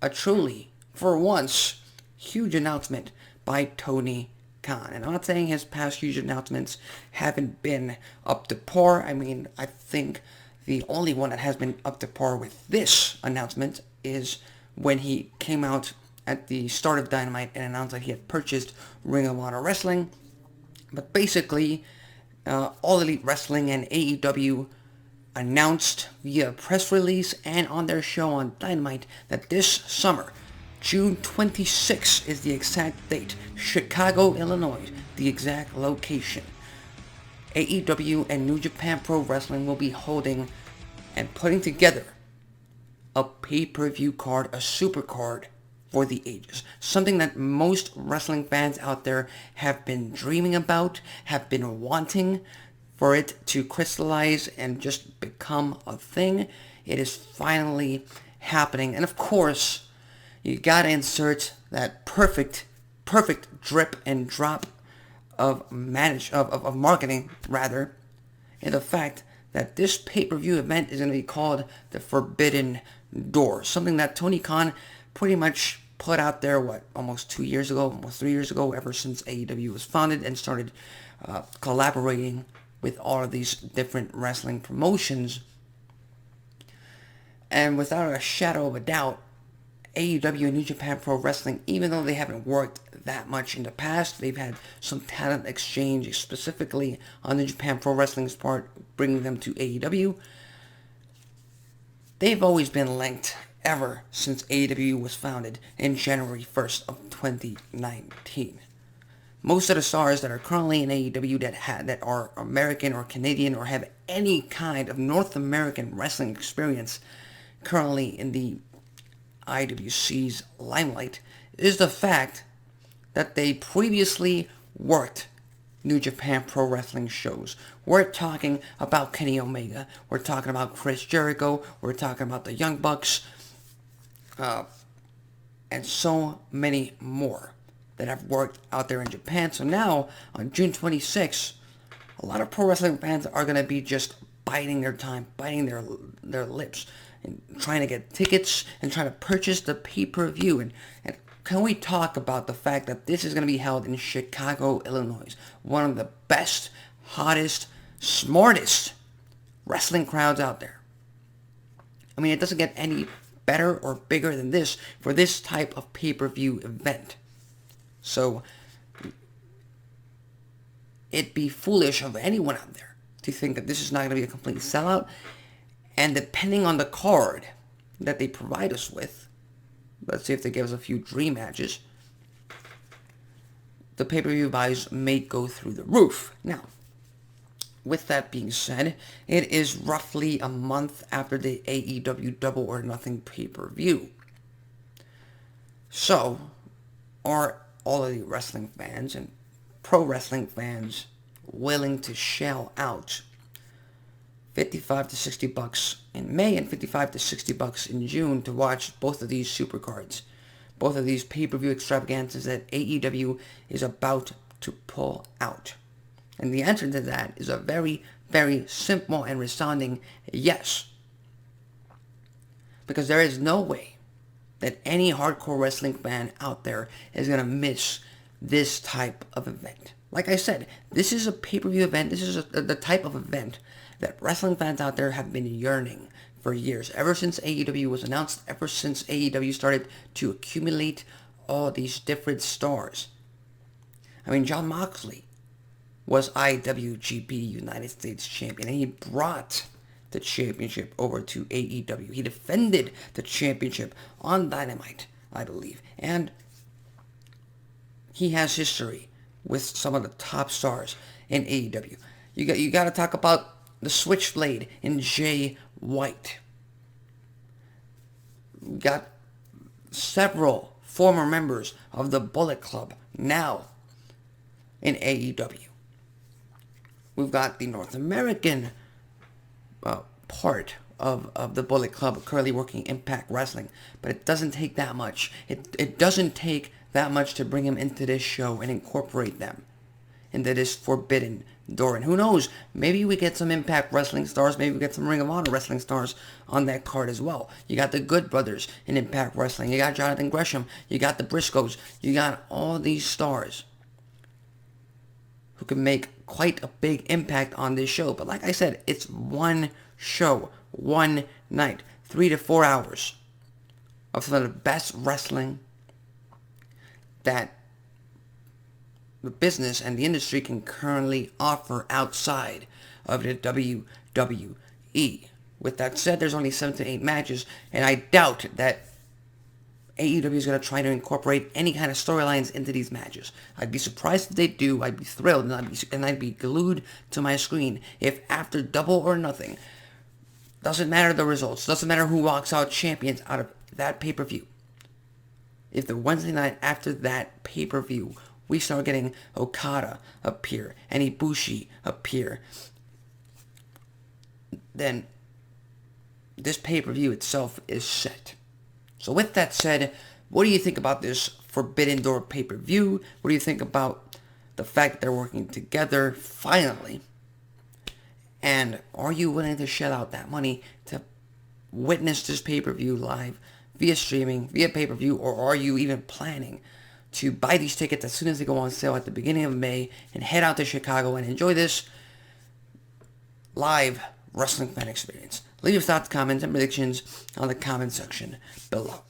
a truly, for once, huge announcement by Tony Khan. And I'm not saying his past huge announcements haven't been up to par. I mean, I think the only one that has been up to par with this announcment is when he came out at the start of Dynamite and announced that he had purchased Ring of Honor Wrestling. But basically, All Elite Wrestling and AEW announced via press release and on their show on Dynamite that this summer, June 26th is the exact date, Chicago, Illinois, the exact location, AEW and New Japan Pro Wrestling will be holding and putting together a pay-per-view card, a supercard for the ages. Something that most wrestling fans out there have been dreaming about, have been wanting for it to crystallize and just become a thing. It is finally happening. And of course, you gotta insert that perfect drip and drop of marketing rather, in the fact that this pay-per-view event is going to be called the Forbidden Door. Something that Tony Khan pretty much put out there, almost 2 years ago, almost 3 years ago, ever since AEW was founded and started collaborating with all of these different wrestling promotions. And without a shadow of a doubt, AEW and New Japan Pro Wrestling, even though they haven't worked that much in the past, they've had some talent exchange, specifically on the Japan Pro Wrestling's part, bringing them to AEW. They've always been linked ever since AEW was founded in January 1st of 2019. Most of the stars that are currently in AEW that are American or Canadian or have any kind of North American wrestling experience currently in the IWC's limelight is the fact that they previously worked New Japan Pro Wrestling shows. We're talking about Kenny Omega, we're talking about Chris Jericho, we're talking about the Young Bucks, and so many more that have worked out there in Japan. So now, on June 26th, a lot of pro wrestling fans are going to be just biding their time, biting their lips, and trying to get tickets and trying to purchase the pay-per-view. And can we talk about the fact that this is going to be held in Chicago, Illinois, one of the best, hottest, smartest wrestling crowds out there. I mean, it doesn't get any better or bigger than this for this type of pay-per-view event. So, it'd be foolish of anyone out there to think that this is not going to be a complete sellout. And depending on the card that they provide us with, let's see if they give us a few dream matches, the pay-per-view buys may go through the roof. Now, with that being said, it is roughly a month after the AEW Double or Nothing pay-per-view. So, are all of the wrestling fans and pro wrestling fans willing to shell out $55 to $60 in May and $55 to $60 in June to watch both of these supercards, both of these pay-per-view extravaganzas that AEW is about to pull out? And the answer to that is a very, very simple and resounding yes. Because there is no way that any hardcore wrestling fan out there is going to miss this type of event. Like I said, this is a pay-per-view event. This is the type of event that wrestling fans out there have been yearning for years. Ever since AEW was announced, ever since AEW started to accumulate all these different stars. I mean, Jon Moxley was IWGP United States Champion, and he brought the championship over to AEW. He defended the championship on Dynamite, I believe. And he has history with some of the top stars in AEW. You got to talk about the Switchblade in Jay White. We got several former members of the Bullet Club now in AEW. We've got the North American part of the Bullet Club currently working Impact Wrestling, but it doesn't take that much. It doesn't take that much to bring them into this show and incorporate them into this Forbidden Door. And who knows, maybe we get some Impact Wrestling stars, maybe we get some Ring of Honor Wrestling stars on that card as well. You got the Good Brothers in Impact Wrestling, you got Jonathan Gresham, you got the Briscoes, you got all these stars who can make quite a big impact on this show. But like I said, it's one show, one night, 3 to 4 hours of some of the best wrestling that the business and the industry can currently offer outside of the WWE. With that said, there's only 7 to 8 matches, and I doubt that AEW is going to try to incorporate any kind of storylines into these matches. I'd be surprised if they do. I'd be thrilled, and I'd be glued to my screen if after Double or Nothing, doesn't matter the results, doesn't matter who walks out champions out of that pay-per-view. If the Wednesday night after that pay-per-view, we start getting Okada appear and Ibushi appear, then this pay-per-view itself is set. So with that said, what do you think about this Forbidden Door pay-per-view? What do you think about the fact that they're working together finally? And are you willing to shell out that money to witness this pay-per-view live via streaming, via pay-per-view, or are you even planning to buy these tickets as soon as they go on sale at the beginning of May and head out to Chicago and enjoy this live wrestling fan experience? Leave your thoughts, comments, and predictions on the comment section below.